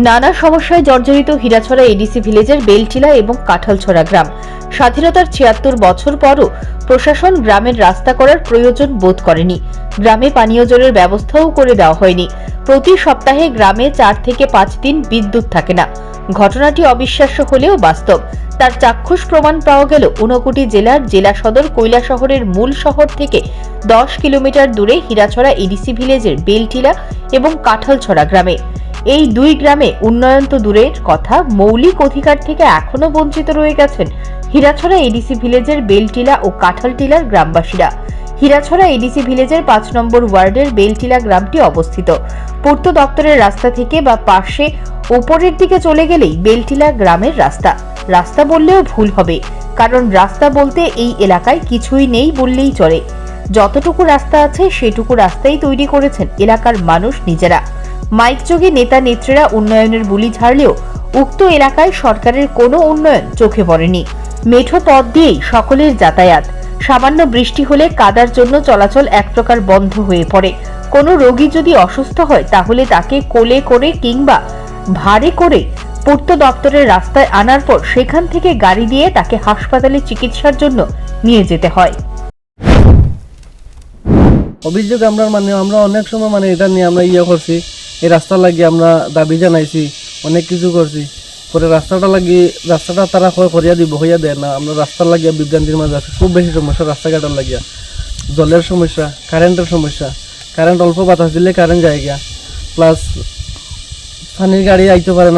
নানা সমস্যায় জর্জরিত হীরাছড়া এডিসি ভিলেজের বেলটিলা এবং কাঁঠালছড়া গ্রাম। স্বাধীনতার ৭৬ বছর পরও প্রশাসন গ্রামের রাস্তা করার প্রয়োজন বোধ করেনি। গ্রামে পানীয় জলের ব্যবস্থাও করে দেওয়া হয়নি। প্রতি সপ্তাহে গ্রামে ৪ থেকে ৫ দিন বিদ্যুৎ থাকে না। ঘটনাটি অবিশ্বাস্য হলেও বাস্তব। তার চাক্ষুষ প্রমাণ পাওয়া গেল ঊনকোটি জেলার জেলা সদর কৈলাসহরের মূল শহর থেকে ১০ কিলোমিটার দূরে হীরাছড়া এডিসি ভিলেজের বেলটিলা এবং কাঁঠালছড়া গ্রামে। এই দুই গ্রামে উন্নয়ন তো দূরের কথা, মৌলিক অধিকার থেকে এখনো বঞ্চিত রয়ে গেছেন হীরাছড়া এডিসি ভিলেজের বেলটিলা ও কাঁঠালটিলার গ্রামবাসীরা। হীরাছড়া এডিসি ভিলেজের ৫ নম্বর ওয়ার্ডের বেলটিলা গ্রামটি অবস্থিত। পূর্ত দপ্তরের রাস্তা থেকে বা পাশে উপরের দিকে চলে গেলেই বেলটিলা গ্রামের রাস্তা। রাস্তা বললেও ভুল হবে, কারণ রাস্তা বলতে এই এলাকায় কিছুই নেই বললেই চলে। যতটুকু রাস্তা আছে সেটুকু রাস্তাই তৈরি করেছেন এলাকার মানুষ নিজেরা। মাইকযোগে নেতা নেত্রীরা উন্নয়নের বুলি ঝাড়লেও উক্ত এলাকায় সরকারের কোনো উন্নয়ন চোখে পড়েনি। মেঠো পথ দিয়েই সকলের যাতায়াত। সামান্য বৃষ্টি হলে কাদার জন্য চলাচল এক প্রকার বন্ধ হয়ে পড়ে। কোনো রোগী যদি অসুস্থ হয় তাহলে তাকে কোলে করে কিংবা ভারে করে পূর্ত দপ্তরের রাস্তায় আনার পর সেখান থেকে গাড়ি দিয়ে তাকে হাসপাতালে চিকিৎসার জন্য নিয়ে যেতে হয়। অভিযোগ আমরা অনেক সময় এটা নিয়ে আমরা করছি, এই রাস্তা লাগিয়ে আমরা দাবি জানাইছি, অনেক কিছু করছি। পরে রাস্তাটা তারা করিয়া দিব, হইয়া দেয় না। আমরা রাস্তা লাগিয়া বিভ্রান্তির মাঝে আছে। খুব বেশি সমস্যা রাস্তাঘাটের লাগিয়া, জলের সমস্যা, কারেন্টের সমস্যা। কারেন্ট অল্প বাতাস দিলে কারেন্ট যায় গিয়া, প্লাস পানির গাড়ি যাইতে পারে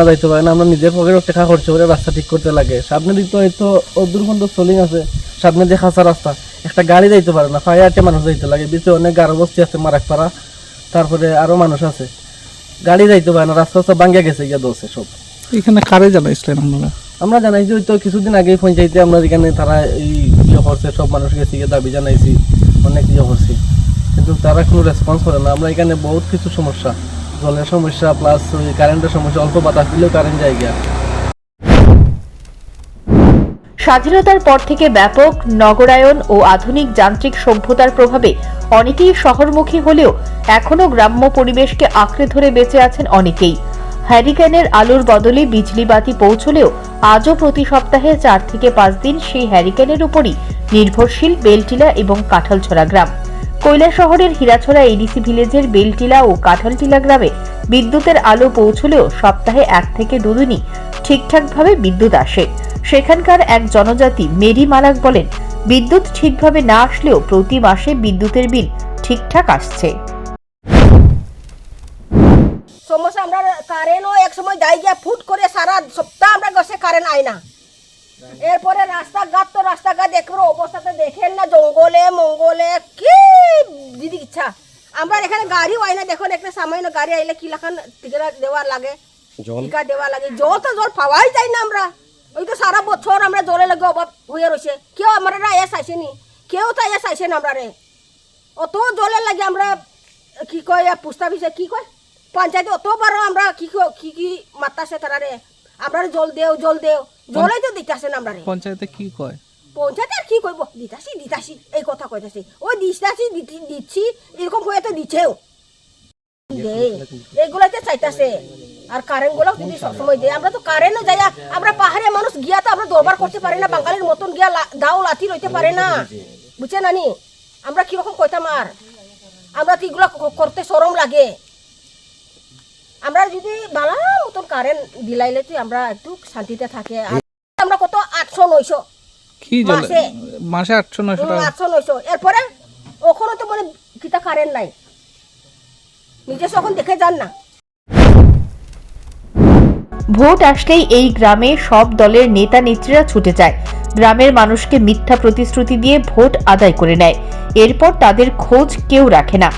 না। আমরা নিজের পকেট টাকা খরচ করে রাস্তা ঠিক করতে লাগে। সামনে দিক তো হয়তো অদূর খন্ড সোলিং আছে, সামনে দিয়ে খাঁচা রাস্তা, একটা গাড়ি যাইতে পারে না, 5-8টা মানুষ যাইতে লাগে। বিচে অনেক গারো বস্তি আছে, মারাকপাড়া, তারপরে আরো মানুষ আছে, গাড়ি যাইতে পারে না। রাস্তা ভাঙ্গিয়া গেছে গিয়া দোষে সব। এখানে কারে জানাইছিলেন আপনারা? আমরা জানাইছি হয়তো কিছুদিন আগেই পঞ্চায়েতে আমরা এখানে তারা এই করছে, সব মানুষ গেছে গিয়ে দাবি জানাইছি, অনেক করছি, কিন্তু তারা কোনো রেসপন্স করে না। আমরা এখানে বহুত কিছু সমস্যা, জলের সমস্যা প্লাস কারেন্টের সমস্যা, অল্প বাতাস দিলেও কারেন্ট যায় গিয়া। স্বাধীনতার পর থেকে ব্যাপক নগরায়ন ও আধুনিক যান্ত্রিক সভ্যতার প্রভাবে অনেকেই শহরমুখী হলেও এখনো গ্রাম্য পরিবেশকে আঁকড়ে ধরে বেঁচে আছেন অনেকেই। হ্যারিকেনের আলোর বদলে বিজলি বাতি পৌঁছলেও আজও প্রতি সপ্তাহে ৪ থেকে ৫ দিন সেই হ্যারিকেনের উপরই নির্ভরশীল বেলটিলা এবং কাঁঠালছড়া গ্রাম। কৈলাসহরের হীরাছড়া এডিসি ভিলেজের বেলটিলা ও কাঁঠালটিলা গ্রামে বিদ্যুতের আলো পৌঁছলেও সপ্তাহে ১ থেকে ২ দিনই ঠিকঠাকভাবে বিদ্যুৎ আসে। সেখানকার এক জনজাতি মেরি মালাক বলেন, বিদ্যুৎ ঠিকভাবে না আসলেও প্রতি মাসে বিদ্যুতের বিল ঠিকঠাক আসছে। সমস্যা আমরা কারেন্টও এক সময় যাই গিয়া ফুট করে সারা সপ্তাহ আমরা গেছে কারেন্ট আয় না। এরপরে রাস্তাঘাট দেখবো অবস্থাতে দেখেন না, জঙ্গলে মঙ্গলে কি দিদি ইচ্ছা। আমরা এখানে গাড়িও আয় না, দেখুন একটা সামান্য গাড়ি আইলে কি লাখান টিকা দেওয়া লাগে, টিকা দেওয়া লাগে। জল পাওয়াই যায় না। আমরা ওই তো সারা বছর আমরা জলে লাগে অভাব হয়ে রয়েছে। কেউ আমরা এ চাইছেনি, কেউ তো এ চাইছে না। আমরা অত জলের লাগে আমরা কি কয় পুস্তা পিছে কি কয় পঞ্চায়েতে অতবারও আমরা কি মাতাছে তারা রে, আমরা জল দেও জলেই তো দিতেছে না। আমরা পঞ্চায়েতে কি কয়? পঞ্চায়েতে আর কি কইব, দিতাছি এই কথা কইতাছি, ওই দিচ্ছি এরকম হয়ে তো দিচ্ছেও। এইগুলাতে চাইতাছে। আর কারেন্ট গুলো যদি সবসময় দেয়, আমরা তো কারেন্টও যাই, আমরা পাহাড়ে মানুষ গিয়া তো আমরা দরবার করতে পারি না, বাঙালির মতন গিয়া দাও লাথি রইতে পারে না, বুঝছে নানি? আমরা কিরকম কইতাম, আর আমরা তো এগুলো করতে শরম লাগে। আমরা যদি ভালো মতন কারেন্ট দিলাইলে তো আমরা একটু শান্তিতে থাকে। আমরা কত 800-900 কি মাসে 800-900 টাকা, 800-900। এরপরে ওখানে তো মানে কিতা কারেন্ট নাই, নিজস্ব এখন দেখে যান না। ভোট আসলেই এই গ্রামে সব দলের নেতা নেত্রীরা ছুটে যায়। গ্রামের মানুষকে মিথ্যা প্রতিশ্রুতি দিয়ে ভোট আদায় করে নেয়। এরপর তাদের খোঁজ কেউ রাখে না।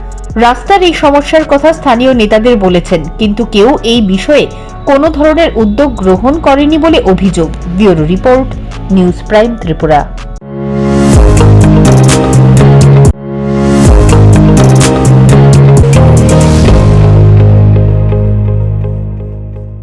রাস্তার এই সমস্যার কথা স্থানীয় নেতাদের বলেছেন, কিন্তু কেউ এই বিষয়ে কোনো ধরনের উদ্যোগ গ্রহণ করেনি বলে অভিযোগ। Bureau report, news prime Tripura.